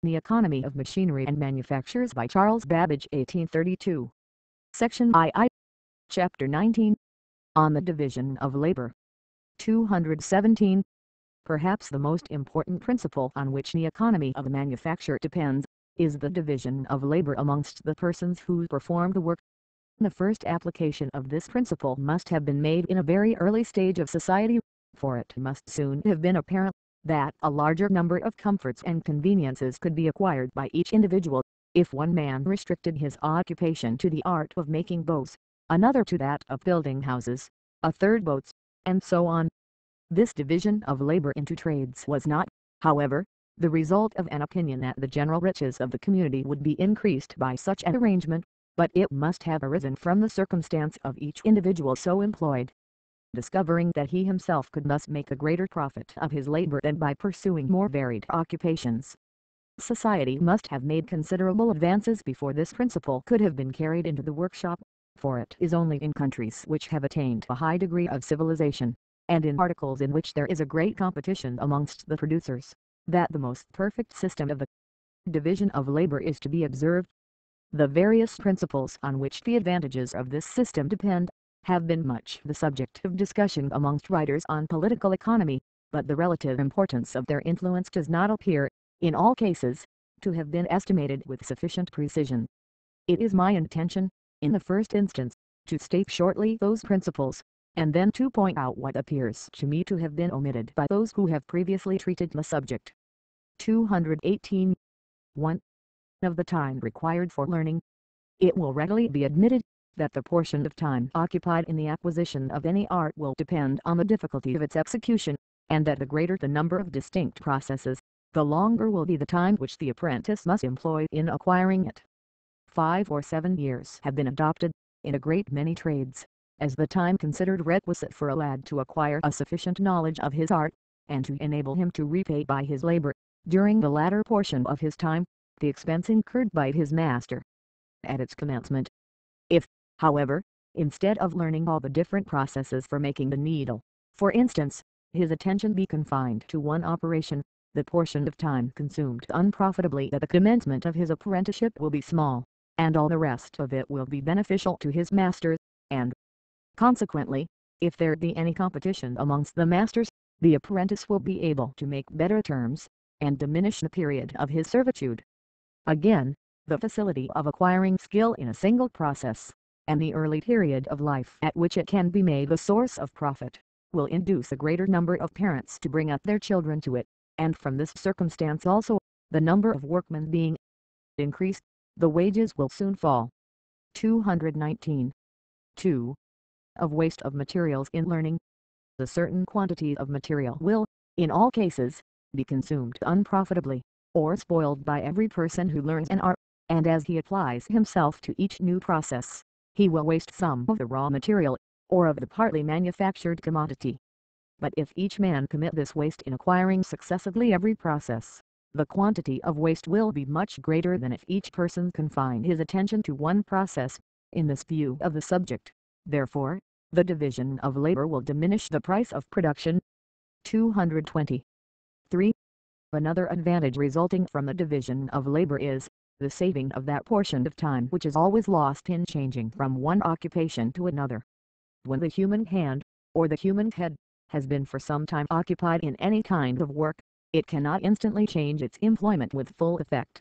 The Economy of Machinery and Manufactures by Charles Babbage 1832. Section II. Chapter 19. On the Division of Labor. 217. Perhaps the most important principle on which the economy of a manufacture depends, is the division of labor amongst the persons who perform the work. The first application of this principle must have been made in a very early stage of society, for it must soon have been apparent that a larger number of comforts and conveniences could be acquired by each individual, if one man restricted his occupation to the art of making bows, another to that of building houses, a third boats, and so on. This division of labor into trades was not, however, the result of an opinion that the general riches of the community would be increased by such an arrangement, but it must have arisen from the circumstance of each individual so employed discovering that he himself could thus make a greater profit of his labor than by pursuing more varied occupations. Society must have made considerable advances before this principle could have been carried into the workshop, for it is only in countries which have attained a high degree of civilization, and in articles in which there is a great competition amongst the producers, that the most perfect system of the division of labor is to be observed. The various principles on which the advantages of this system depend, have been much the subject of discussion amongst writers on political economy, but the relative importance of their influence does not appear, in all cases, to have been estimated with sufficient precision. It is my intention, in the first instance, to state shortly those principles, and then to point out what appears to me to have been omitted by those who have previously treated the subject. 218. 1. Of the time required for learning. It will readily be admitted that the portion of time occupied in the acquisition of any art will depend on the difficulty of its execution, and that the greater the number of distinct processes, the longer will be the time which the apprentice must employ in acquiring it. 5 or 7 years have been adopted, in a great many trades, as the time considered requisite for a lad to acquire a sufficient knowledge of his art, and to enable him to repay by his labor, during the latter portion of his time, the expense incurred by his master at its commencement. If, however, instead of learning all the different processes for making the needle, for instance, his attention be confined to one operation, the portion of time consumed unprofitably at the commencement of his apprenticeship will be small, and all the rest of it will be beneficial to his masters, and, consequently, if there be any competition amongst the masters, the apprentice will be able to make better terms, and diminish the period of his servitude. Again, the facility of acquiring skill in a single process, and the early period of life at which it can be made the source of profit, will induce a greater number of parents to bring up their children to it, and from this circumstance also, the number of workmen being increased, the wages will soon fall. 219. 2. Of waste of materials in learning. A certain quantity of material will, in all cases, be consumed unprofitably, or spoiled by every person who learns an art, and as he applies himself to each new process, he will waste some of the raw material, or of the partly manufactured commodity. But if each man commit this waste in acquiring successively every process, the quantity of waste will be much greater than if each person confine his attention to one process. In this view of the subject, therefore, the division of labor will diminish the price of production. 220. 3. Another advantage resulting from the division of labor is the saving of that portion of time which is always lost in changing from one occupation to another. When the human hand, or the human head, has been for some time occupied in any kind of work, it cannot instantly change its employment with full effect.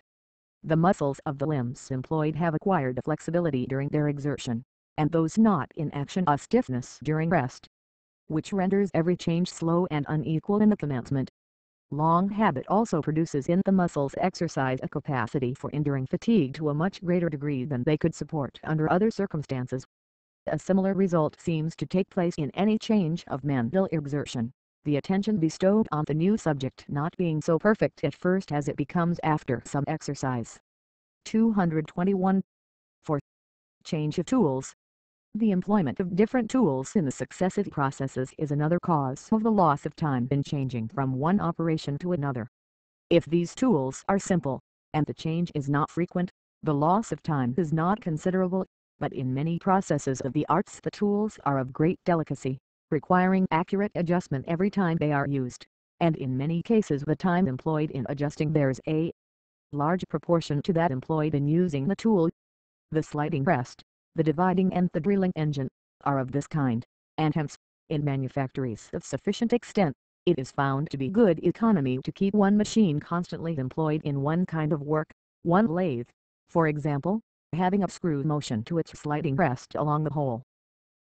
The muscles of the limbs employed have acquired a flexibility during their exertion, and those not in action a stiffness during rest, which renders every change slow and unequal in the commencement. Long habit also produces in the muscles exercise a capacity for enduring fatigue to a much greater degree than they could support under other circumstances. A similar result seems to take place in any change of mental exertion, the attention bestowed on the new subject not being so perfect at first as it becomes after some exercise. 221. 4. Change of tools. The employment of different tools in the successive processes is another cause of the loss of time in changing from one operation to another. If these tools are simple, and the change is not frequent, the loss of time is not considerable, but in many processes of the arts the tools are of great delicacy, requiring accurate adjustment every time they are used, and in many cases the time employed in adjusting bears a large proportion to that employed in using the tool. The sliding press, the dividing and the drilling engine, are of this kind, and hence, in manufactories of sufficient extent, it is found to be good economy to keep one machine constantly employed in one kind of work, one lathe, for example, having a screw motion to its sliding press along the whole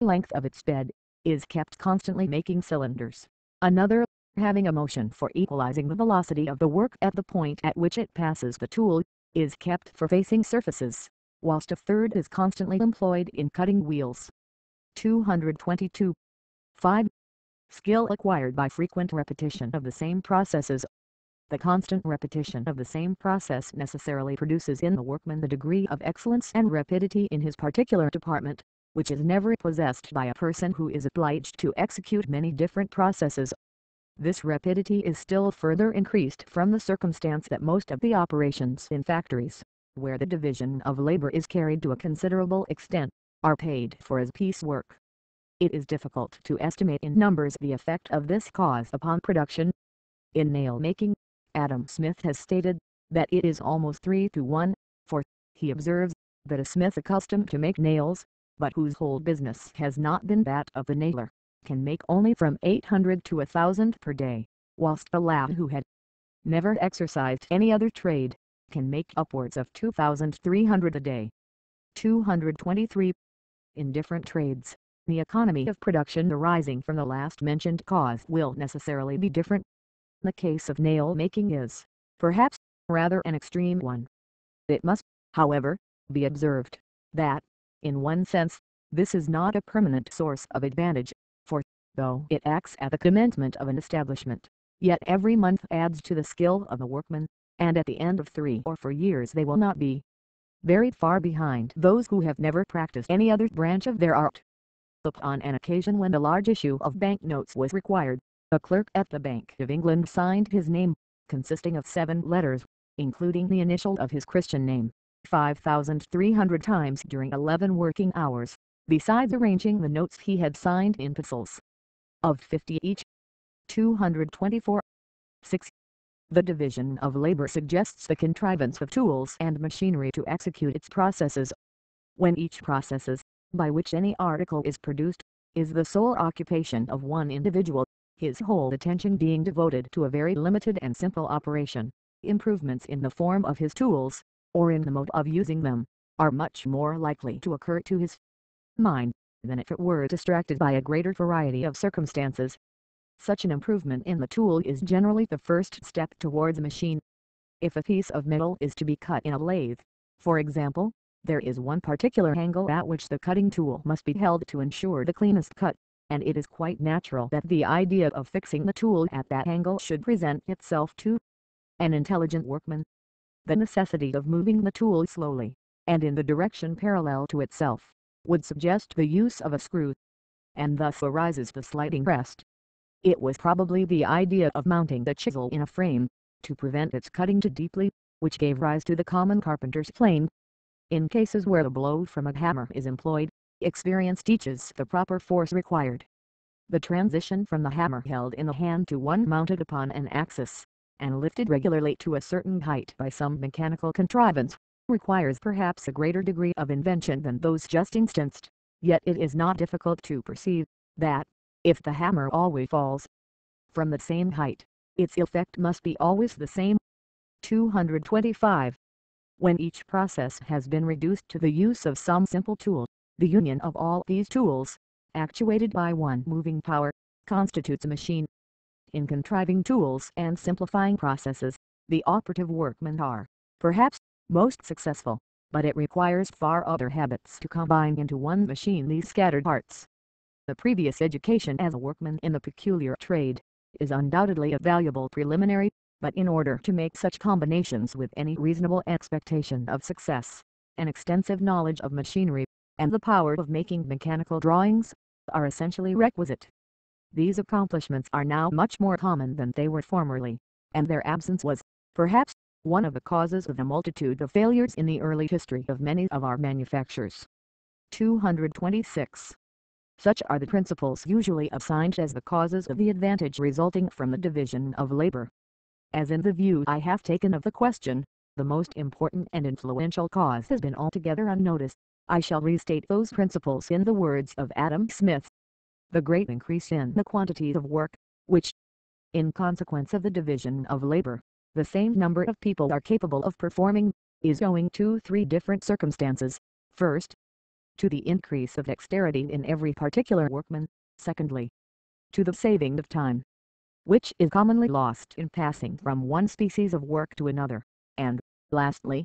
length of its bed, is kept constantly making cylinders. Another, having a motion for equalizing the velocity of the work at the point at which it passes the tool, is kept for facing surfaces, whilst a third is constantly employed in cutting wheels. 222. 5. Skill acquired by frequent repetition of the same processes. The constant repetition of the same process necessarily produces in the workman the degree of excellence and rapidity in his particular department, which is never possessed by a person who is obliged to execute many different processes. This rapidity is still further increased from the circumstance that most of the operations in factories, where the division of labor is carried to a considerable extent, are paid for as piecework. It is difficult to estimate in numbers the effect of this cause upon production. In nail making, Adam Smith has stated that it is almost 3 to 1, for, he observes, that a smith accustomed to make nails, but whose whole business has not been that of the nailer, can make only from 800 to 1,000 per day, whilst a lad who had never exercised any other trade, can make upwards of 2,300 a day. 223. In different trades, the economy of production arising from the last mentioned cause will necessarily be different. The case of nail making is, perhaps, rather an extreme one. It must, however, be observed, that, in one sense, this is not a permanent source of advantage, for, though it acts at the commencement of an establishment, yet every month adds to the skill of the workmen, and at the end of 3 or 4 years they will not be very far behind those who have never practiced any other branch of their art. Upon an occasion when a large issue of bank notes was required, a clerk at the Bank of England signed his name, consisting of 7 letters, including the initial of his Christian name, 5,300 times during 11 working hours, besides arranging the notes he had signed in pencils of 50 each. 224. 6. The division of labor suggests the contrivance of tools and machinery to execute its processes. When each processes, by which any article is produced, is the sole occupation of one individual, his whole attention being devoted to a very limited and simple operation, improvements in the form of his tools, or in the mode of using them, are much more likely to occur to his mind, than if it were distracted by a greater variety of circumstances. Such an improvement in the tool is generally the first step towards a machine. If a piece of metal is to be cut in a lathe, for example, there is one particular angle at which the cutting tool must be held to ensure the cleanest cut, and it is quite natural that the idea of fixing the tool at that angle should present itself to an intelligent workman. The necessity of moving the tool slowly, and in the direction parallel to itself, would suggest the use of a screw, and thus arises the sliding press. It was probably the idea of mounting the chisel in a frame, to prevent its cutting too deeply, which gave rise to the common carpenter's plane. In cases where the blow from a hammer is employed, experience teaches the proper force required. The transition from the hammer held in the hand to one mounted upon an axis, and lifted regularly to a certain height by some mechanical contrivance, requires perhaps a greater degree of invention than those just instanced, yet it is not difficult to perceive, that, if the hammer always falls from the same height, its effect must be always the same. 225. When each process has been reduced to the use of some simple tool, the union of all these tools, actuated by one moving power, constitutes a machine. In contriving tools and simplifying processes, the operative workmen are, perhaps, most successful, but it requires far other habits to combine into one machine these scattered parts. The previous education as a workman in the peculiar trade is undoubtedly a valuable preliminary, but in order to make such combinations with any reasonable expectation of success, an extensive knowledge of machinery, and the power of making mechanical drawings, are essentially requisite. These accomplishments are now much more common than they were formerly, and their absence was, perhaps, one of the causes of the multitude of failures in the early history of many of our manufactures. 226. Such are the principles usually assigned as the causes of the advantage resulting from the division of labor. As in the view I have taken of the question, the most important and influential cause has been altogether unnoticed. I shall restate those principles in the words of Adam Smith. The great increase in the quantity of work, which, in consequence of the division of labor, the same number of people are capable of performing, is owing to three different circumstances. First, to the increase of dexterity in every particular workman. Secondly, to the saving of time, which is commonly lost in passing from one species of work to another. And, lastly,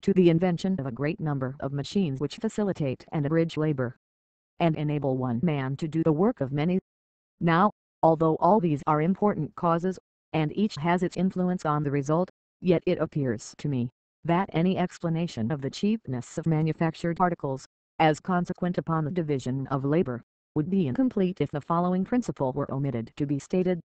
to the invention of a great number of machines which facilitate and abridge labor, and enable one man to do the work of many. Now, although all these are important causes, and each has its influence on the result, yet it appears to me, that any explanation of the cheapness of manufactured articles, as consequent upon the division of labor, would be incomplete if the following principle were omitted to be stated.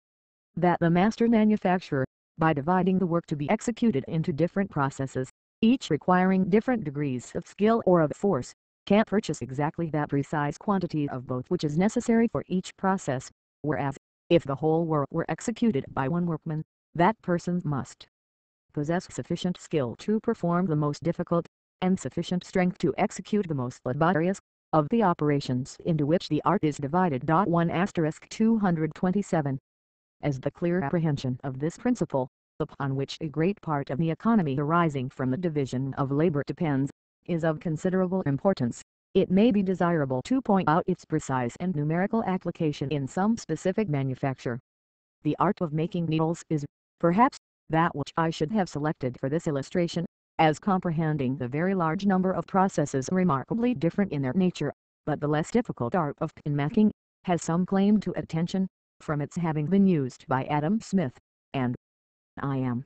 That the master manufacturer, by dividing the work to be executed into different processes, each requiring different degrees of skill or of force, can purchase exactly that precise quantity of both which is necessary for each process, whereas, if the whole work were executed by one workman, that person must possess sufficient skill to perform the most difficult, and sufficient strength to execute the most laborious, of the operations into which the art is divided. 1*227. As the clear apprehension of this principle, upon which a great part of the economy arising from the division of labor depends, is of considerable importance, it may be desirable to point out its precise and numerical application in some specific manufacture. The art of making needles is, perhaps, that which I should have selected for this illustration, as comprehending the very large number of processes remarkably different in their nature, but the less difficult art of pin making has some claim to attention, from its having been used by Adam Smith, and I am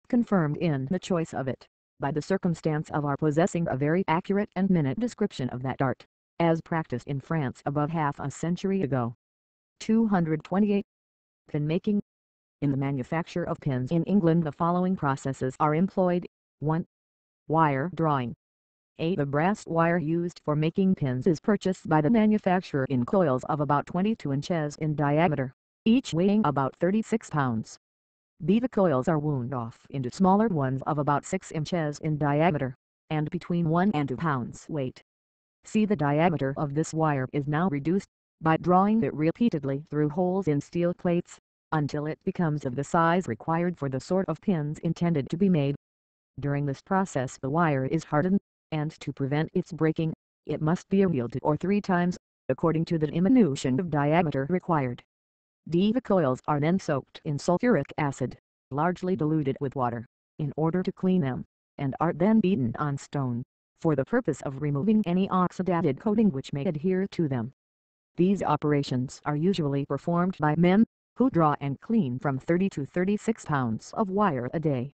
confirmed in the choice of it by the circumstance of our possessing a very accurate and minute description of that art, as practiced in France above half a century ago. 228. Pin making. In the manufacture of pins in England the following processes are employed. 1. Wire drawing. The brass wire used for making pins is purchased by the manufacturer in coils of about 22 inches in diameter, each weighing about 36 pounds. The coils are wound off into smaller ones of about 6 inches in diameter, and between 1 and 2 pounds weight. See, the diameter of this wire is now reduced, by drawing it repeatedly through holes in steel plates, until it becomes of the size required for the sort of pins intended to be made. During this process the wire is hardened, and to prevent its breaking, it must be annealed 2 or 3 times, according to the diminution of diameter required. The coils are then soaked in sulfuric acid, largely diluted with water, in order to clean them, and are then beaten on stone, for the purpose of removing any oxidated coating which may adhere to them. These operations are usually performed by men, who draw and clean from 30 to 36 pounds of wire a day.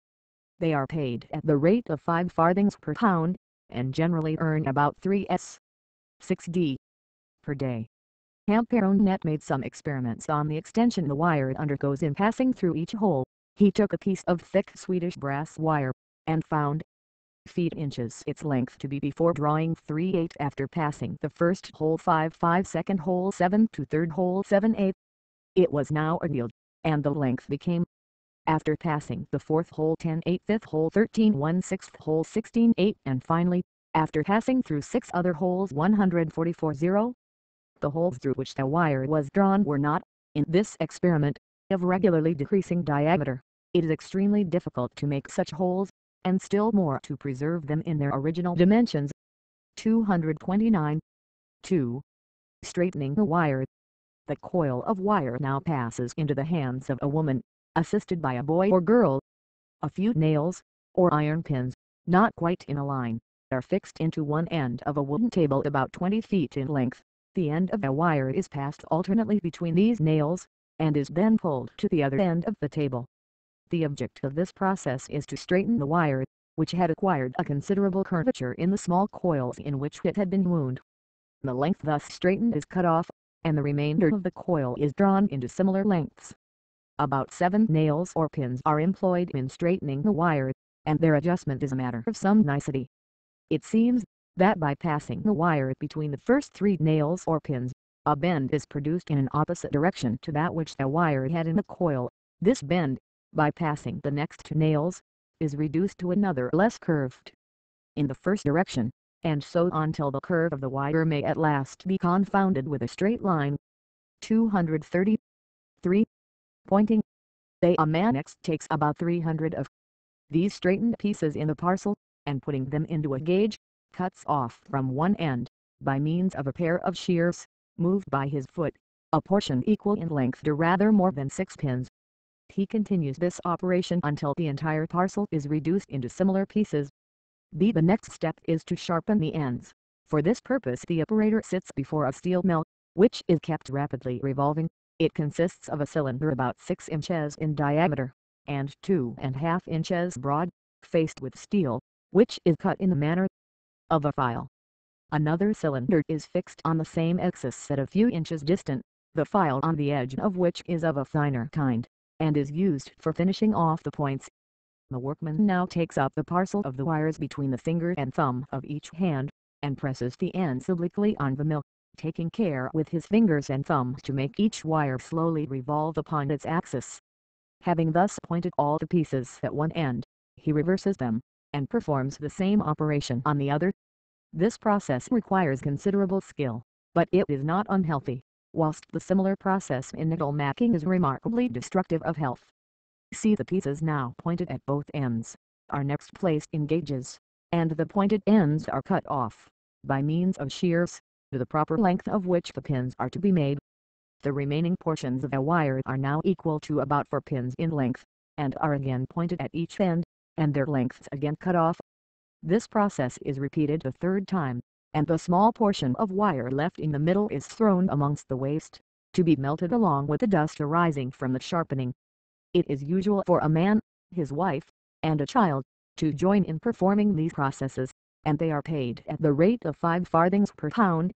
They are paid at the rate of 5 farthings per pound, and generally earn about 3s.6d. per day. Hamperonet made some experiments on the extension the wire undergoes in passing through each hole. He took a piece of thick Swedish brass wire, and found feet inches its length to be before drawing 3/8 after passing the first hole 5/5, second hole 7 to third hole 7/8. It was now annealed, and the length became, after passing the fourth hole 10/8, fifth hole 13/1, sixth hole 16/8, and finally, after passing through 6 other holes 144/0. The holes through which the wire was drawn were not, in this experiment, of regularly decreasing diameter. It is extremely difficult to make such holes, and still more to preserve them in their original dimensions. 229. 2. Straightening the wire. The coil of wire now passes into the hands of a woman, assisted by a boy or girl. A few nails, or iron pins, not quite in a line, are fixed into one end of a wooden table about 20 feet in length. The end of a wire is passed alternately between these nails, and is then pulled to the other end of the table. The object of this process is to straighten the wire, which had acquired a considerable curvature in the small coils in which it had been wound. The length thus straightened is cut off, and the remainder of the coil is drawn into similar lengths. About 7 nails or pins are employed in straightening the wire, and their adjustment is a matter of some nicety. It seems that by passing the wire between the first 3 nails or pins, a bend is produced in an opposite direction to that which the wire had in the coil. This bend, by passing the next 2 nails, is reduced to another less curved in the first direction, and so on till the curve of the wire may at last be confounded with a straight line. 233. Pointing. A man next takes about 300 of these straightened pieces in the parcel, and putting them into a gauge, cuts off from one end, by means of a pair of shears, moved by his foot, a portion equal in length to rather more than 6 pins. He continues this operation until the entire parcel is reduced into similar pieces. The next step is to sharpen the ends. For this purpose the operator sits before a steel mill, which is kept rapidly revolving. It consists of a cylinder about 6 inches in diameter, and 2½ inches broad, faced with steel, which is cut in the manner of a file. Another cylinder is fixed on the same axis at a few inches distant, the file on the edge of which is of a finer kind, and is used for finishing off the points. The workman now takes up the parcel of the wires between the finger and thumb of each hand, and presses the ends obliquely on the mill, taking care with his fingers and thumbs to make each wire slowly revolve upon its axis. Having thus pointed all the pieces at one end, he reverses them, and performs the same operation on the other. This process requires considerable skill, but it is not unhealthy, whilst the similar process in needle macking is remarkably destructive of health. See the pieces now pointed at both ends, are next placed in gauges, and the pointed ends are cut off, by means of shears, to the proper length of which the pins are to be made. The remaining portions of a wire are now equal to about 4 pins in length, and are again pointed at each end, and their lengths again cut off. This process is repeated the third time, and the small portion of wire left in the middle is thrown amongst the waste, to be melted along with the dust arising from the sharpening. It is usual for a man, his wife, and a child, to join in performing these processes, and they are paid at the rate of 5 farthings per pound.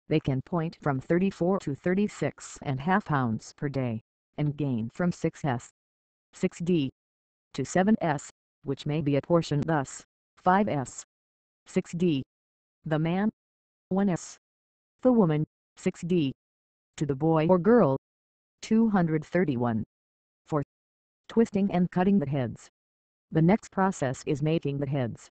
They can point from 34 to 36½ pounds per day, and gain from 6s. 6d. to 7s, which may be apportioned thus: 5s. 6d. The man, 1s. The woman, 6d. To the boy or girl. 231. For twisting and cutting the heads. The next process is making the heads.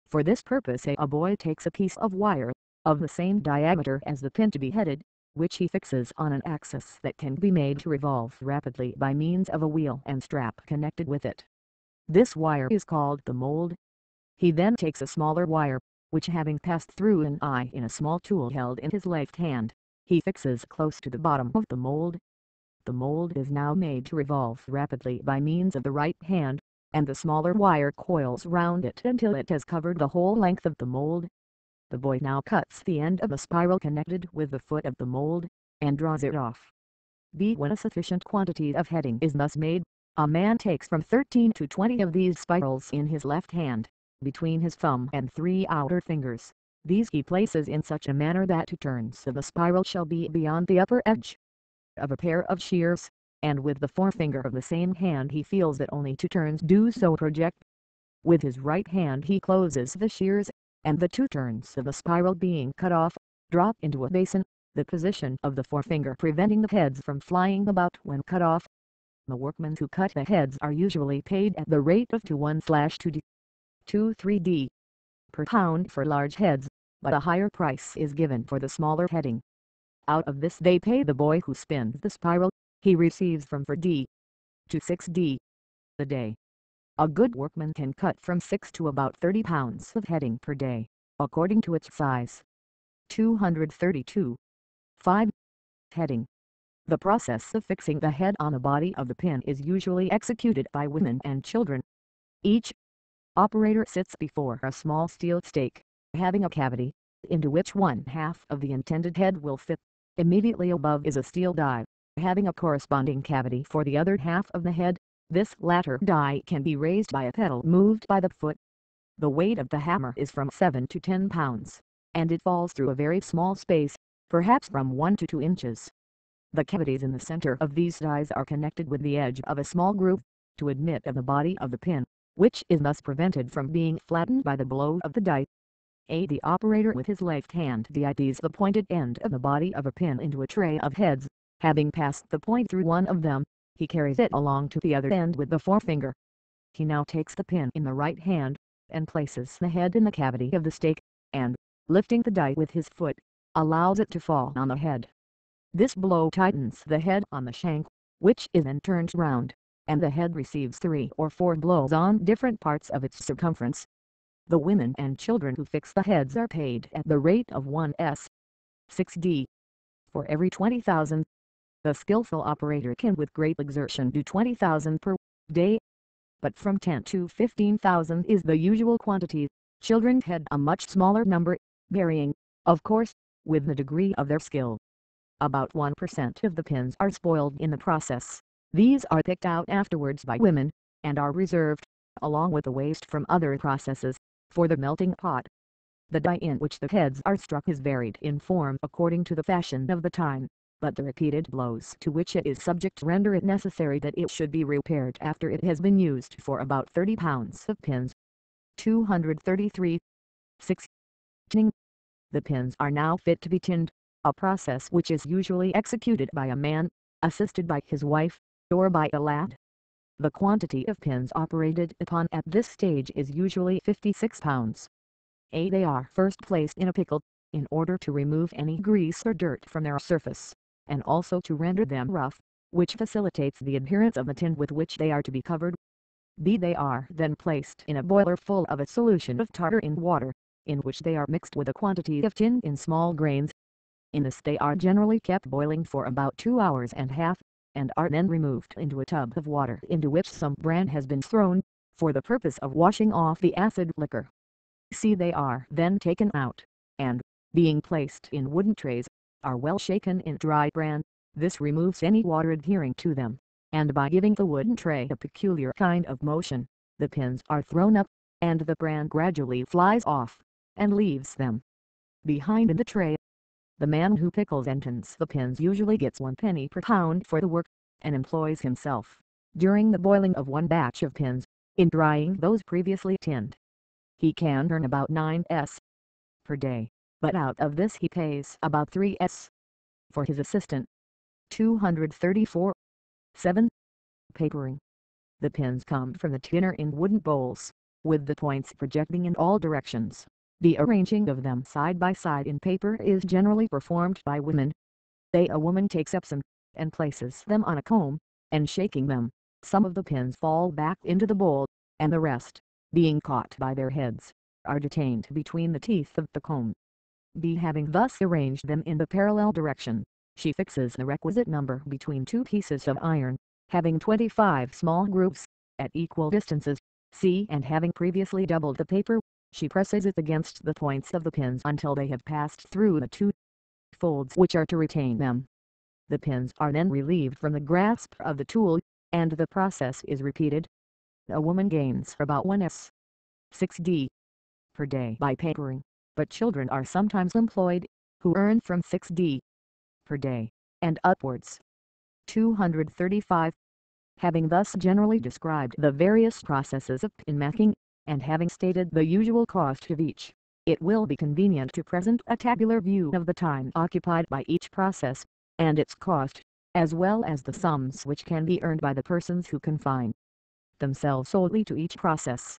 For this purpose a boy takes a piece of wire, of the same diameter as the pin to be headed, which he fixes on an axis that can be made to revolve rapidly by means of a wheel and strap connected with it. This wire is called the mold. He then takes a smaller wire, which having passed through an eye in a small tool held in his left hand, he fixes close to the bottom of the mold. The mold is now made to revolve rapidly by means of the right hand, and the smaller wire coils round it until it has covered the whole length of the mold. The boy now cuts the end of the spiral connected with the foot of the mold, and draws it off. When a sufficient quantity of heading is thus made, a man takes from 13 to 20 of these spirals in his left hand, between his thumb and 3 outer fingers. These he places in such a manner that 2 turns of the spiral shall be beyond the upper edge of a pair of shears, and with the forefinger of the same hand he feels that only 2 turns do so project. With his right hand he closes the shears, and the 2 turns of the spiral being cut off, drop into a basin, the position of the forefinger preventing the heads from flying about when cut off. The workmen who cut the heads are usually paid at the rate of 1/2d. 2-3d per pound for large heads, but a higher price is given for the smaller heading. Out of this they pay the boy who spins the spiral. He receives from 4d to 6d a day. A good workman can cut from 6 to about 30 pounds of heading per day, according to its size. 232. 5. Heading. The process of fixing the head on the body of the pin is usually executed by women and children. Each operator sits before a small steel stake, having a cavity, into which 1/2 of the intended head will fit. Immediately above is a steel die, having a corresponding cavity for the other half of the head. This latter die can be raised by a pedal moved by the foot. The weight of the hammer is from 7 to 10 pounds, and it falls through a very small space, perhaps from 1 to 2 inches. The cavities in the center of these dies are connected with the edge of a small groove, to admit of the body of the pin, which is thus prevented from being flattened by the blow of the die. The operator with his left hand dies the pointed end of the body of a pin into a tray of heads. Having passed the point through one of them, he carries it along to the other end with the forefinger. He now takes the pin in the right hand, and places the head in the cavity of the stake, and, lifting the die with his foot, allows it to fall on the head. This blow tightens the head on the shank, which is then turned round, and the head receives 3 or 4 blows on different parts of its circumference. The women and children who fix the heads are paid at the rate of 1s. 6d. For every 20,000. The skillful operator can with great exertion do 20,000 per day, but from 10 to 15,000 is the usual quantity. Children head a much smaller number, varying, of course, with the degree of their skill. About 1% of the pins are spoiled in the process. These are picked out afterwards by women, and are reserved, along with the waste from other processes, for the melting pot. The die in which the heads are struck is varied in form according to the fashion of the time, but the repeated blows to which it is subject render it necessary that it should be repaired after it has been used for about 30 pounds of pins. 233. 6. Tinning. The pins are now fit to be tinned, a process which is usually executed by a man, assisted by his wife, or by a lad. The quantity of pins operated upon at this stage is usually 56 pounds. They are first placed in a pickle, in order to remove any grease or dirt from their surface, and also to render them rough, which facilitates the adherence of the tin with which they are to be covered. They are then placed in a boiler full of a solution of tartar in water, in which they are mixed with a quantity of tin in small grains. In this they are generally kept boiling for about 2 hours and a half, and are then removed into a tub of water into which some bran has been thrown, for the purpose of washing off the acid liquor. They are then taken out, and, being placed in wooden trays, are well shaken in dry bran. This removes any water adhering to them, and by giving the wooden tray a peculiar kind of motion, the pins are thrown up, and the bran gradually flies off, and leaves them behind in the tray. The man who pickles and tins the pins usually gets 1 penny per pound for the work, and employs himself, during the boiling of one batch of pins, in drying those previously tinned. He can earn about 9s. per day, but out of this he pays about 3s. for his assistant. 234. 7. Papering. The pins come from the tinner in wooden bowls, with the points projecting in all directions. The arranging of them side by side in paper is generally performed by women. A woman takes up some, and places them on a comb, and shaking them, some of the pins fall back into the bowl, and the rest, being caught by their heads, are detained between the teeth of the comb. Having thus arranged them in the parallel direction, she fixes the requisite number between 2 pieces of iron, having 25 small grooves, at equal distances, and having previously doubled the paper, she presses it against the points of the pins until they have passed through the 2 folds which are to retain them. The pins are then relieved from the grasp of the tool, and the process is repeated. A woman gains about 1s. 6d. per day by papering, but children are sometimes employed, who earn from 6d. per day, and upwards. 235. Having thus generally described the various processes of pin making, and having stated the usual cost of each, it will be convenient to present a tabular view of the time occupied by each process, and its cost, as well as the sums which can be earned by the persons who confine themselves solely to each process.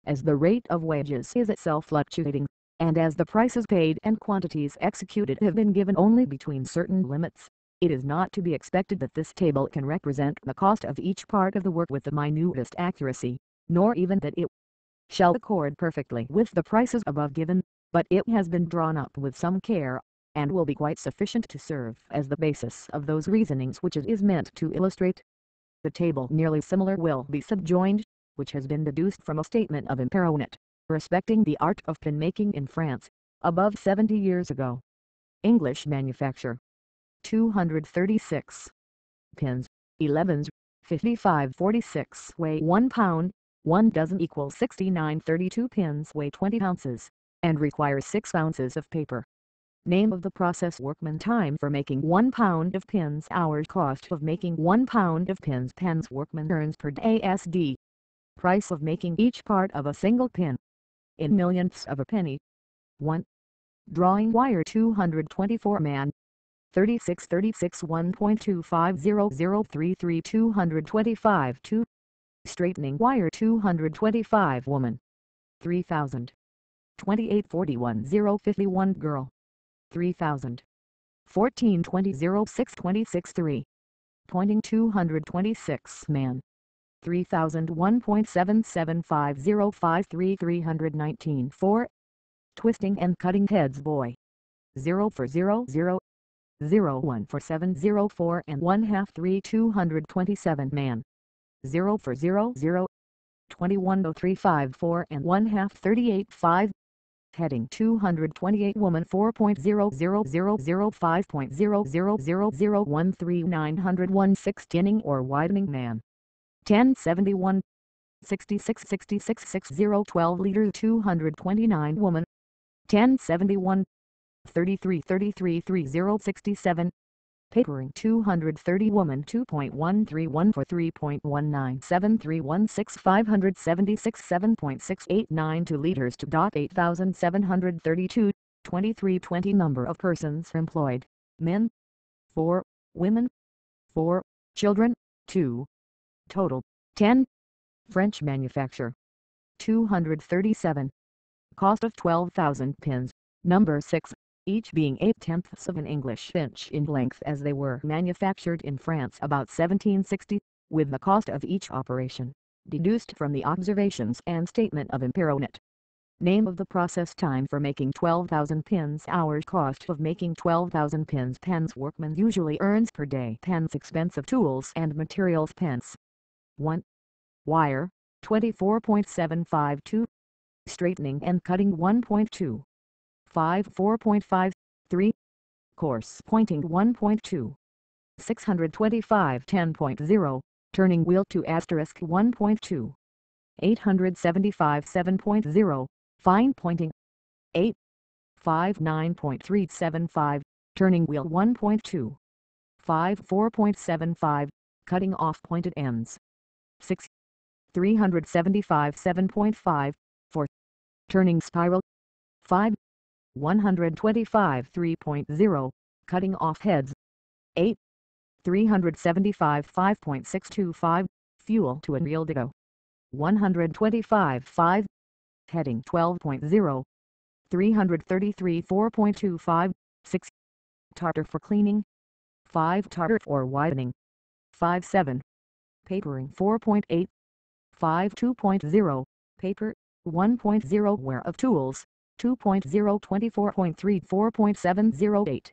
As the rate of wages is itself fluctuating, and as the prices paid and quantities executed have been given only between certain limits, it is not to be expected that this table can represent the cost of each part of the work with the minutest accuracy, nor even that it shall accord perfectly with the prices above given, but it has been drawn up with some care, and will be quite sufficient to serve as the basis of those reasonings which it is meant to illustrate. The table nearly similar will be subjoined, which has been deduced from a statement of Imperonet, respecting the art of pin making in France, above 70 years ago. English manufacture. 236. Pins, 11s, 55/46 weigh 1 pound, 1 dozen equals 69/32 pins weigh 20 ounces, and require 6 ounces of paper. Name of the process. Workman. Time for making 1 pound of pins. Hours. Cost of making 1 pound of pins. Pens. Workman earns per day. ASD. Price of making each part of a single pin, in millionths of a penny. 1. Drawing wire. 224. Man. 36 1.250033 225 2. Straightening wire 225 woman. 3000. 2841 051 girl. 3000. 1420 0626 3. Pointing 226 man. 3001.775053 319 4. Twisting and cutting heads boy. 0 for 0 0. 01 for 704 and 1/2 3 227 man. 0 for 0 0. 210354 and 1/2 38 5. Heading 228 woman 4.00005.000013901 901 or widening man. 1071. 66 66 60 12 liters 229 woman. 1071. 33 33 30 67. Papering 230 woman 2.131 for 3.197316576 7.689 2 liters to 8732 2320 Number of persons employed, men 4, women 4, children 2. Total 10. French manufacture 237. Cost of 12,000 pins, number 6. Each being 8/10 of an English inch in length as they were manufactured in France about 1760, with the cost of each operation deduced from the observations and statement of Imperonet. Name of the process: time for making 12,000 pins, hours, cost of making 12,000 pins, pence workman usually earns per day, pence expense of tools and materials, pence. 1. Wire 24.752. Straightening and cutting 1.2. 5 4.5, 3. Course pointing 1.2. 625 10.0, turning wheel to asterisk 1.2. 875 7.0, fine pointing. 8. 5 9.375, turning wheel 1.2. 5 4.75, cutting off pointed ends. 6. 375 7.5, 4. Turning spiral. 5. 125 3.0, cutting off heads. 8. 375 5.625, fuel to a reel digger. 125 5. Heading 12.0. 333 4.25, 6. Tartar for cleaning. 5. Tartar for widening. 5 7. Papering 4.8. 5 2.0, paper. 1.0 wear of tools. 2.0 24.3 4.708.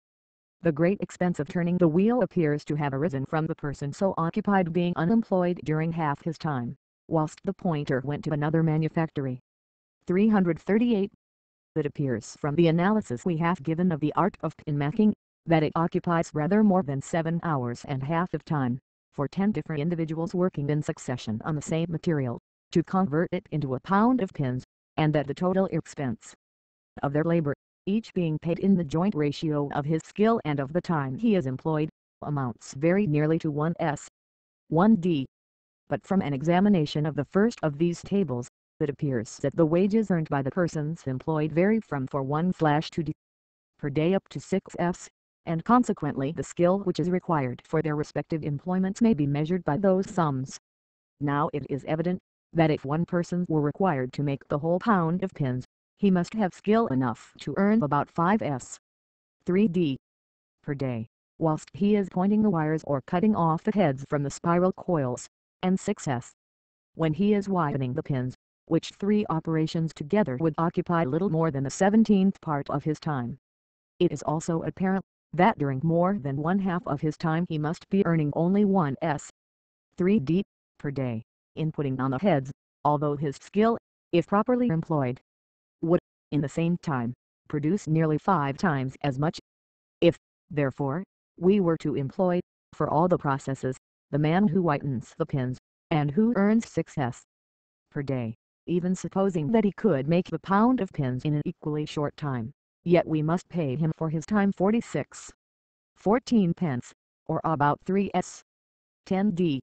The great expense of turning the wheel appears to have arisen from the person so occupied being unemployed during half his time, whilst the pointer went to another manufactory. 338. It appears from the analysis we have given of the art of pin making, that it occupies rather more than 7 hours and half of time, for 10 different individuals working in succession on the same material, to convert it into a pound of pins, and that the total expense of their labor, each being paid in the joint ratio of his skill and of the time he is employed, amounts very nearly to 1s. 1d. But from an examination of the first of these tables, it appears that the wages earned by the persons employed vary from 1/2d per day up to 6s, and consequently the skill which is required for their respective employments may be measured by those sums. Now it is evident, that if one person were required to make the whole pound of pins, he must have skill enough to earn about 5s. 3d per day, whilst he is pointing the wires or cutting off the heads from the spiral coils, and 6s when he is widening the pins, which 3 operations together would occupy little more than a 17th part of his time. It is also apparent, that during more than 1/2 of his time he must be earning only 1s. 3d per day, in putting on the heads, although his skill, if properly employed, would, in the same time, produce nearly 5 times as much. If, therefore, we were to employ, for all the processes, the man who whitens the pins, and who earns 6s per day, even supposing that he could make the pound of pins in an equally short time, yet we must pay him for his time 46.14 pence, or about 3s. 10d.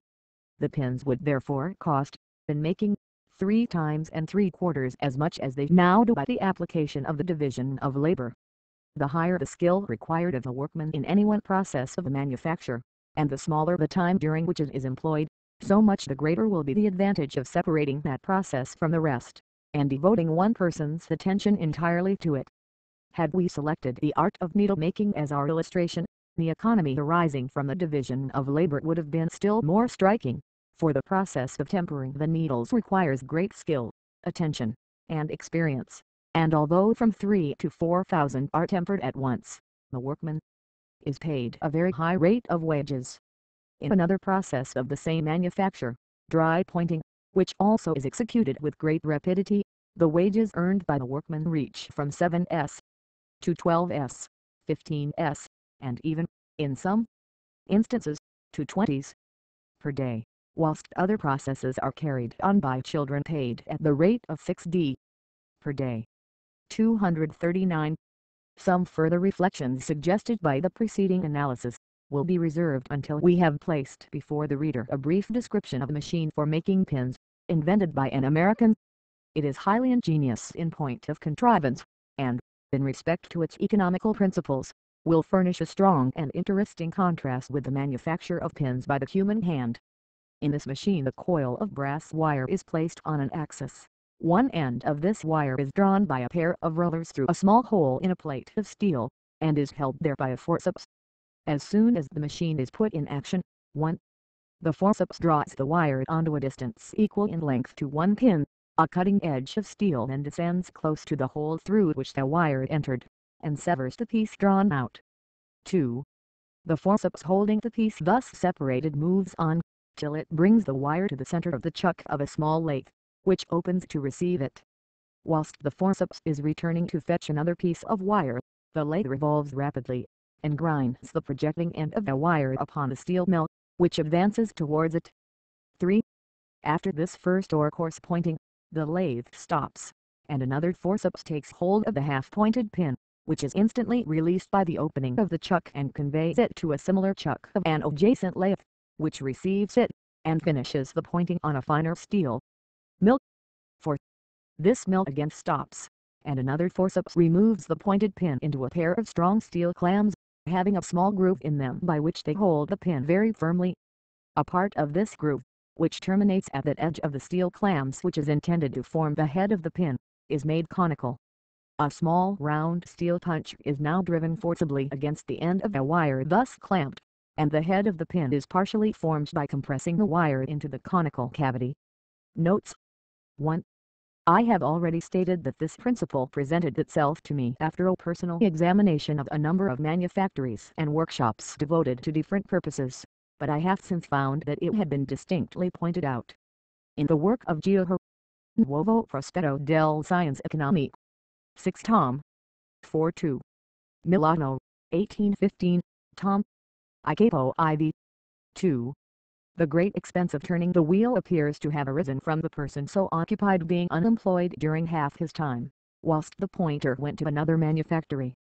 The pins would therefore cost, in making, 3 times and 3/4 as much as they now do by the application of the division of labor. The higher the skill required of a workman in any one process of the manufacture, and the smaller the time during which it is employed, so much the greater will be the advantage of separating that process from the rest, and devoting one person's attention entirely to it. Had we selected the art of needle-making as our illustration, the economy arising from the division of labor would have been still more striking, for the process of tempering the needles requires great skill, attention, and experience, and although from 3 to 4,000 are tempered at once, the workman is paid a very high rate of wages. In another process of the same manufacture, dry pointing, which also is executed with great rapidity, the wages earned by the workman reach from 7s to 12s, 15s, and even, in some instances, to 20s per day, whilst other processes are carried on by children paid at the rate of 6d per day. 239. Some further reflections suggested by the preceding analysis will be reserved until we have placed before the reader a brief description of the machine for making pins, invented by an American. It is highly ingenious in point of contrivance, and, in respect to its economical principles, will furnish a strong and interesting contrast with the manufacture of pins by the human hand. In this machine the coil of brass wire is placed on an axis. One end of this wire is drawn by a pair of rollers through a small hole in a plate of steel, and is held there by a forceps. As soon as the machine is put in action, the forceps draws the wire onto a distance equal in length to one pin, a cutting edge of steel, and descends close to the hole through which the wire entered, and severs the piece drawn out. 2. The forceps holding the piece thus separated moves on, till it brings the wire to the center of the chuck of a small lathe, which opens to receive it. Whilst the forceps is returning to fetch another piece of wire, the lathe revolves rapidly, and grinds the projecting end of the wire upon the steel mill, which advances towards it. 3. After this first or coarse pointing, the lathe stops, and another forceps takes hold of the half-pointed pin, which is instantly released by the opening of the chuck and conveys it to a similar chuck of an adjacent lathe, which receives it, and finishes the pointing on a finer steel mill. 4. This mill again stops, and another forceps removes the pointed pin into a pair of strong steel clams, having a small groove in them by which they hold the pin very firmly. A part of this groove, which terminates at the edge of the steel clams which is intended to form the head of the pin, is made conical. A small round steel punch is now driven forcibly against the end of a wire thus clamped, and the head of the pin is partially formed by compressing the wire into the conical cavity. Notes. 1. I have already stated that this principle presented itself to me after a personal examination of a number of manufactories and workshops devoted to different purposes, but I have since found that it had been distinctly pointed out in the work of Giotto, Nuovo Prospetto del Scienze Economiche, 6 tom. 4-2. Milano, 1815, tom. I capo IV. 2. The great expense of turning the wheel appears to have arisen from the person so occupied being unemployed during half his time, whilst the pointer went to another manufactory,